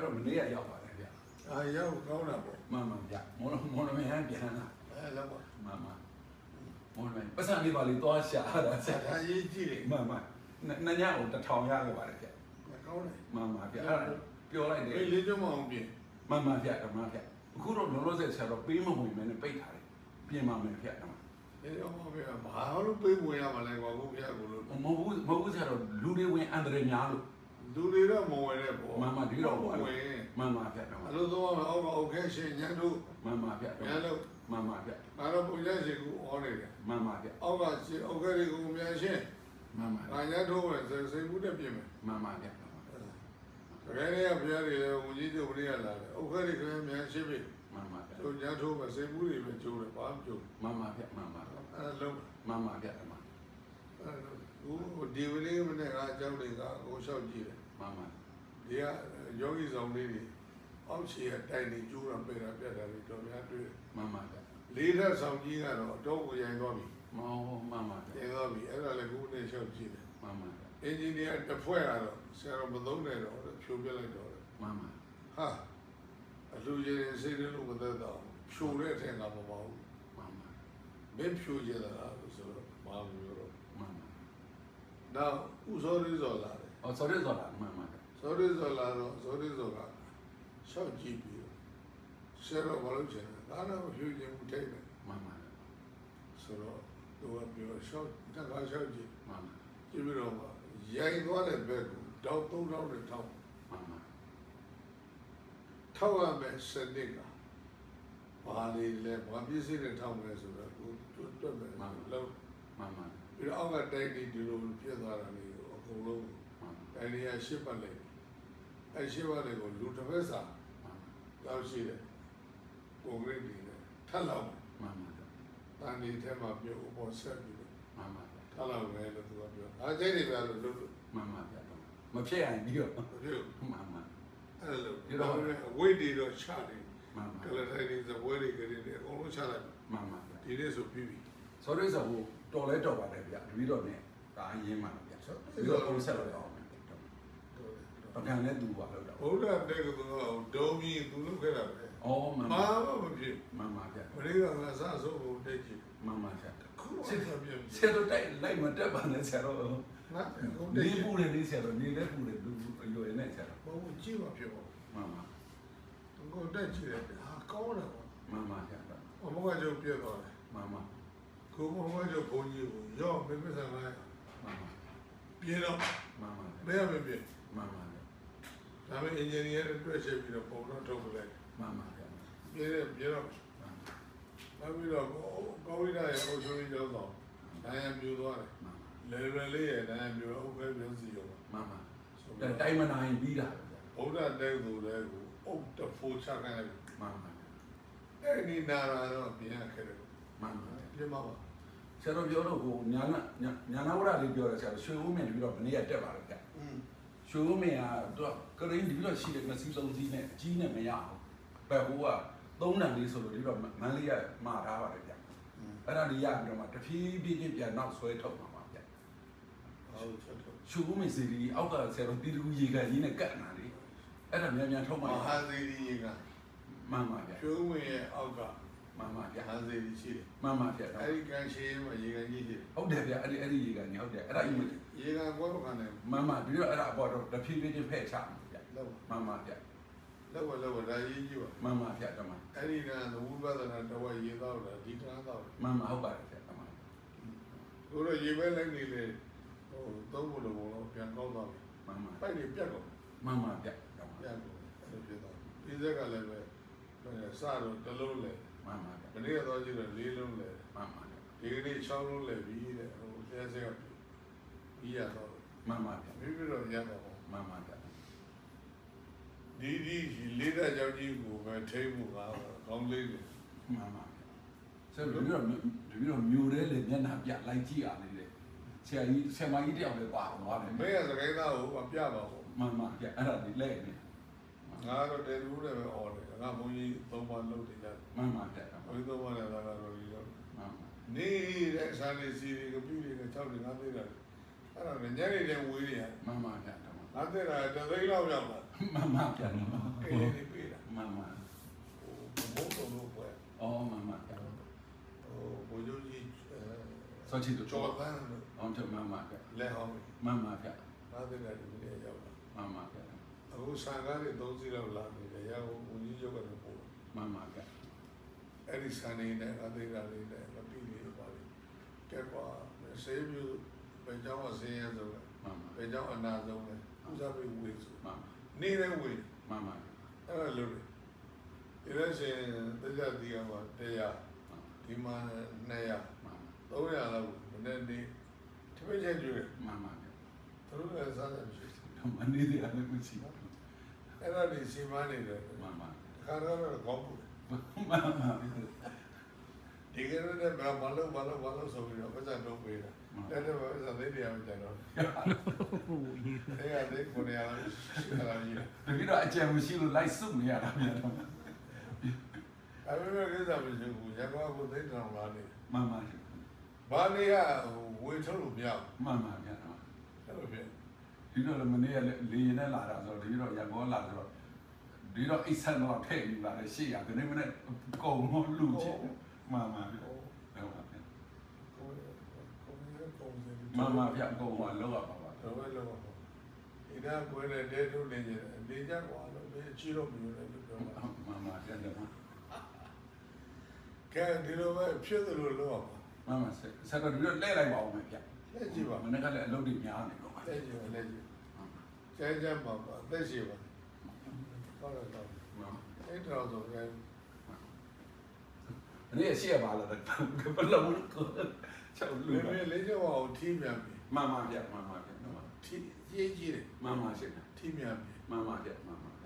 တော့မနေ့ကရောက်ပါတယ်ဗျာ ရောက်ကောင်းတာပေါ့ မှန်ဗျာမော်လမြိုင်ပြန်လာ လောက်ပါ မှန်မော်လမြိုင်ပတ်စံလေးပါလေးသွားရှာတာ ဆက်ထားရေးကြည့်တယ် မှန်နှစ်ညကို1000ရခဲ့ပါတယ်ဗျာ ကောင်းတယ် မှန်ဗျာအဲ့ဒါပြောလိုက်တယ် လေးကျမအောင်ပြင် မှန်ဗျာအခုတော့လောလောဆယ်ဆရာတော့ပေးမဝင်မဲနဲ့ပိတ်ထားတယ်ပြင်ပါမယ်ဗျာ ဒီတော့ဘာလို့ပေးဝင်ရမှာလဲကွာကိုဖျက်ကိုလို့ မဟုတ်ဘူးဆရာတော့လူတွေဝင်အန္တရာယ်များလို့ လူတွေတော့မဝင်တဲ့ပေါ့ မှန်ဒီတော့ဝင် မှန်ဗျာ အလို့တော့အောက်ခဲရှင်ညတို့ မှန်ဗျာ ညတို့ မှန်ဗျာ ငါတော့ပုံရရှိကိုအော်နေတယ် မှန်ဗျာ အောက်ကရှင်အောက်ခဲတွေကိုမြန်ရှင်း မှန် ငါညတို့ပဲစိတ်မှုတက်ပြင်မယ် မှန်ဗျာ တကယ်လည်းဘုရားတွေဝန်ကြီးချုပ်တွေလာတယ်အောက်ခဲတွေကမြန်ရှင်းပြီ မှန်ဗျာ တို့ညတို့ပဲစိတ်မှုတွေပဲကျိုးတယ်ဘာမှမကျိုး မှန်ဗျာမှန် အဲ့လုံး မှန်ဗျာ ဒီဝလေးမနဲ့ကအကြောင်းတွေကကိုလျှောက်ကြည့်တယ် မှန် ဒီကယောဂီဆောင်လေးတွေအောက်ခြေကတိုင်နေကျိုးတာပဲတာပြတ်တာတွေတော်များတွေ့ မှန်ဗျာ လေးထပ်ဆောင်ကြီးကတော့တော့ကိုရိုင်းသွားပြီ မှန်ဗျာ ရိုင်းသွားပြီအဲ့ဒါလည်းခုနေလျှောက်ကြည့်တယ် မှန်ဗျာ အင်ဂျင်နီယာတစ်ဖွဲ့ကတော့ဆရာတော်မသုံးနဲ့တော့ဖြိုးပြလိုက်တော့ မှန် ဟာအလူကြီးစိတ်လို့မသက်တော့ဖြိုတဲ့အထက်ကမပေါ့ဘူး မှန် မင်းဖြိုရတာလို့ဆိုတော့မအောင်ပြောတော့ မှန် နောက်ဥစောလေးစော်လာတယ် အော် sorry ဆိုတာမှန် စောလေးစော်လာတော့စောလေးစော်ကရှောက်ကြည့်ပြီးဆရာတော်ဘာလို့ချင်လဲဒါတော့ဖြိုခြင်းမထိတ်တယ် မှန် ဆိုတော့သူကပြောရှောက်တက်ကားရှောက်ကြည့် မှန် ကြည့်ပြီးတော့ရိုက်သွားတဲ့ဘက်ကိုတောက်3000နဲ့ထောက် မှန် ထောက်ရမယ်စနစ်ကဘာလေးလဲဘာပစ္စည်းနဲ့ထောက်မယ်ဆိုတော့ကိုတွတ်မယ်လောက် မှန် ပြီးတော့အောက်ကတိုက်တီဒီလိုပြည့်သွားတာလေးကိုအကုန်လုံးအဲ့ဒီကရှစ်ပတ်လိုက်အဲ့ရှစ်ပတ်လိုက်ကိုလူတစ်ဖက်စာလောက်ရှိတယ်ပုံရိပ်တွေနဲ့ထပ်လောက် မှန် တန်ဒီထဲမှာပြုတ်အပေါ်ဆက်ပြီးတော့ မှန် ထပ်လောက်ပဲလို့သူကပြောအားကျိတ်တွေပဲလို့လုပ်လို့ မှန်မဖြစ်ရင်ပြီးတော့ ပြုတ် မှန် အဲ့လိုဒီတော့ဝိတ်တွေတော့ချတယ် မှန် ကလထိုင်နေသပွဲတွေကလေးတွေအကုန်လုံးချလိုက် မှန် ဒီနေ့ဆိုပြီးပြီ sorry ဆိုတော်လဲတော်ပါတယ်ဗျာတပီတော့ ਨੇ ဒါရင်းမှန်ဗျာပြီးတော့ကိုဆက်လို့ရအောင်ပကံနဲ့သူပါလို့တော့ ဘုရားတဲ့ကတော့ဒုံကြီးသူလုပ်ခဲ့တာပဲ အော်မှန် မာမဖြစ် မှန်ဗျာ မလေးကငါစဆိုးဖို့တက်ကြည့် မှန်ဗျာ ခုမှဆက်ပြန် ဆရာတို့တိုက်လိုက်မတက်ပါနဲ့ဆရာတို့ ငါကိုတ နေ က်ကြည့် ပူတယ်လေးဆရာတို့နေလဲပူတယ်လူအရွယ်နဲ့ဆရာတို့ ဘာလို့ကြည့်မှဖြစ်ပါ မှန် ဘူးကိုတက်ကြည့်တယ်ဟာကောင်းတယ်ကွာ မှန်ဗျာ အမေကကျုပ်ပြတ်သွားတယ် မှန် ကိုမမကျုပ်ဘုန်းကြီးကိုရော့မင်းမဆန်လိုက် မှန် ပြေတော့ မှန် မရမပြေ မှန် ဒါပေမဲ့အင်ဂျင်နီယာတွေတွေ့ချက်ပြီးတော့ပုံတော့ထုတ်ပလိုက် မှန်ဗျာ ပြေတော့နောက်ပြီးတော့ကောဝိဒရဲ့အုပ်ချုပ်ရေးကျောင်းဆောင်နိုင်ပြူသွားတယ်လေဗယ်လေးရဲ့နိုင်ပြူတော့ဥပ္ပယစီရော မှန်တိုင်းမနိုင်ပြီးတာ ဘုရားတဲ့သူလည်းကိုအုတ်တဖိုးချခိုင်းလိုက် မှန် အဲ့ဒီနာရာတော့ပြန်ခဲ့တယ် မှန် ပြင်ပါပါ ဆရာတို့ပြောတော့ကိုညာနာဝရလေးပြောတယ်ဆရာတို့ရွှေဦးမင်းပြီးတော့မနေ့ကတက်ပါတယ်ဗျာရွှေဦးမင်းကသူကကရင်းဒီပြီးတော့ရှိတယ်မစီ3စီးနဲ့အကြီးနဲ့မရအောင်ဘယ်ဟိုက3နံလေးဆိုလို့ဒီတော့မန်းလေးကမှာထားပါတယ်ဗျာအဲ့ဒါလေးရပြီးတော့မှတဖြည်းဖြည်းချင်းပြန်နောက်ဆွဲထုတ်မှာပါဗျာ ဟုတ်ချက်ထုတ် ရွှေဦးမင်းစီဒီအောက်ကဆရာတို့တီတူရေကန်ကြီးနဲ့ကတ်နာလေအဲ့ဒါမြန်ထုတ် မ မှာ ဟာသီရိက မှန်ပါဗျာ ကျိုးဝင်ရဲ့အောက်က မှန်ပါဗျာ မဟာသီရိရှိတယ် မှန်ပါဗျာ အဲ့ဒီကန်ရှိမှာရေကန်ကြီးရှိတယ် ဟုတ်တယ်ဗျာအဲ့ဒီရေကန်ကြီးဟုတ်တယ်အဲ့ဒါကြီး ရေကန်ကွက်ပကနဲ့ မှန်ပါပြီးတော့အဲ့ဒါအပေါ်တော့တဖြည်းဖြည်းချင်းဖဲ့ချမှာဗျာ လောက် မှန်ပါဗျာ လောက်ဒါရေးကြည့်ပါ မှန်ပါဗျာတမန် အဲ့ဒီကဝိပဿနာတော့ရေတော့တာဒီကံတော့ မှန်ပါဟုတ်ပါတယ်ဗျာတမန် ကိုတော့ရေပဲလိုက်နေလေဟိုသုံးဖို့လို့ဘောပြန်ကောက်သွားပြီ မှန်ပါ ပိုက်တွေပြတ်တော့ မှန်ပါဗျာတမန် ပြတ်တော့အဲ့လိုဖြစ်သွားဒီဇက်ကလည်းပဲစတော့တစ်လုံးလေ မှန်ပါဗျာ မနေ့ကတော့ကြည့်တော့၄လုံးလေ မှန်ပါဗျာ ဒီကနေ့6လုံးလေပြီးတဲ့ဟိုဆဲဆဲကပြီးရတော့ မှန်ပါဗျာ ပြီးတော့ရတော့ မှန်ပါဗျာ ဒီလေးတဲ့ကြောင့်ကြီးကိုပဲထိမှုကကောင်းလေးတယ် မှန်ပါဗျာဆရာတို့ပြီးတော့မျိုးတဲ့လေမျက်နှာပြလိုက်ကြည့်ရလေဆရာကြီးဆရာမကြီးတယောက်လည်းပါသွားတယ် မင်းကစကိုင်းသားကိုပြပါဘူး မှန်ပါဗျာအဲ့ဒါဒီလက်နေ ငါတော့တယ်လူလည်းပဲអော်တယ်ငါဘုန်းကြီး၃ပါးလုပ်တယ်ကြတယ် မှန်ပါဗျာ ဘုန်းကြီး၃ပါးလည်းသာတော့ဒီတော့ မှန်ပါ နေတဲ့ဆာလေးစီတွေကပြည့်တွေက6တွေ5သေးတယ်အဲ့ဒါလည်းညနေတည်းဝေးနေရ မှန်ပါဗျာတမန် မ ငါတဲ့တာတသိန်းလောက်ရောက်လာ မှန်ပါဗျာ အေးဒီပြေးတာ မှန်ပါ ဘုံတော်လို့ပွဲ အော်မှန်ပါဗျာ ဘိုးချုပ်ကြီး စောချီတို့ ကျော်ပန်းလို့ အောင်တယ်မှန်ပါဗျာ လက်ဟောင်း မှန်ပါဗျာ ငါတဲ့တာဒီနေ့ရောက်လာ မှန်ပါဗျာ အခုဆန်ကားတွေ3စီးလောက်လာနေတယ်ရအောင်ဦးကြီးရုပ်ကတော့ပို့ မှန်ပါဗျာ အဲ့ဒီဆန်နေနဲ့ငါတဲ့တာလေးနဲ့မပြီးသေးပါဘူးကဲကွာဆေးပြူဘယ်ကြောင့်ဆေးရဆုံးလဲ မှန်ပါ ဘယ်ကြောင့်အနာဆုံးလဲဦးစားပေးဝေးဆို မှန်ပါ နေတဲ့ဝေး မှန်ပါ အဲ့လိုလို့ဒီလိုရှင်တရားဒီကမှာတရားဒီမှာ200 မှန် 300လောက်မနေ့နေ့တပည့်ချက်ကျွေး မှန်ပါဗျာ သူတို့လည်းစားတယ်ရှိတယ် မနေသေးတယ်လည်းမရှိဘူး အဲ့ဒါဒီစီမံနေတယ် မှန်ပါ ခါတော့ကောင်းဘူး မှန်ပါ ဒီကနေ့လည်းဘာလို့ဆိုပြီးတော့ပတ်စံတော့ပေးတာတဲ့တဲ့ပတ်စံလေးတရားမကြတော့အဲ့ဒါလေးကိုနေရာလားရှိတာကြီး တကယ်တော့အကြံမရှိလို့လိုက်စုနေရတာဗျာတော့ အဲ့ဒီကိစ္စမရှိဘူးရကောကိုသိတယ်လားနေ မှန်ပါ ဘာနေကဝေထုတ်လို့မရ မှန်ပါဗျာ ဘူးဟုတ်ပြီ ဒီတော့လည်းမနေ့ကလေရင်နဲ့လာတာဆိုတော့ဒီတော့ရန်ကုန်လာဆိုတော့ဒီတော့အိတ်ဆန်တော့ထည့်နေပါလေရှေ့ရဒီနေ့မနေ့ကုံလို့လူချင်မှန်ပါဗျာဟုတ်ပါဗျာမှန်ပါဗျာကုံကလောက်ရပါပါ တော့ပဲလို့ဒီကပွဲနဲ့တဲထုတ်နေကြတယ်နေကြကွာလို့ဒီချီတော့မျိုးလည်းပြောတာ မှန်ပါဗျာတော့ ကဲဒီလိုပဲဖြစ်သလိုလုပ်အောင် မှန်ပါဆက်တော့ဒီတော့လဲလိုက်ပါဦးမယ်ဗျာ လက်ကြည့်ပါ မနေ့ကလည်းအလုပ်တွေများနေတော့ပါ လက်ကြည့်ပါလက်ကြည့်ကျဲကျဲပါပါသက်ရှိပါဟုတ်တယ်တော့အဲ့တော့ဆိုရင် နေ့ရှေ့ရပါလားဘယ်လိုချက်လူ လေးကျော်အောင်ထီးမြန်ပြီ မှန်ပါဗျာမှန်ပါဗျာ ထီးကြီးကြီးတယ် မှန်ပါရှေ့ ထီးမြန်ပြီ မှန်ပါဗျာမှန်ပါဗျာ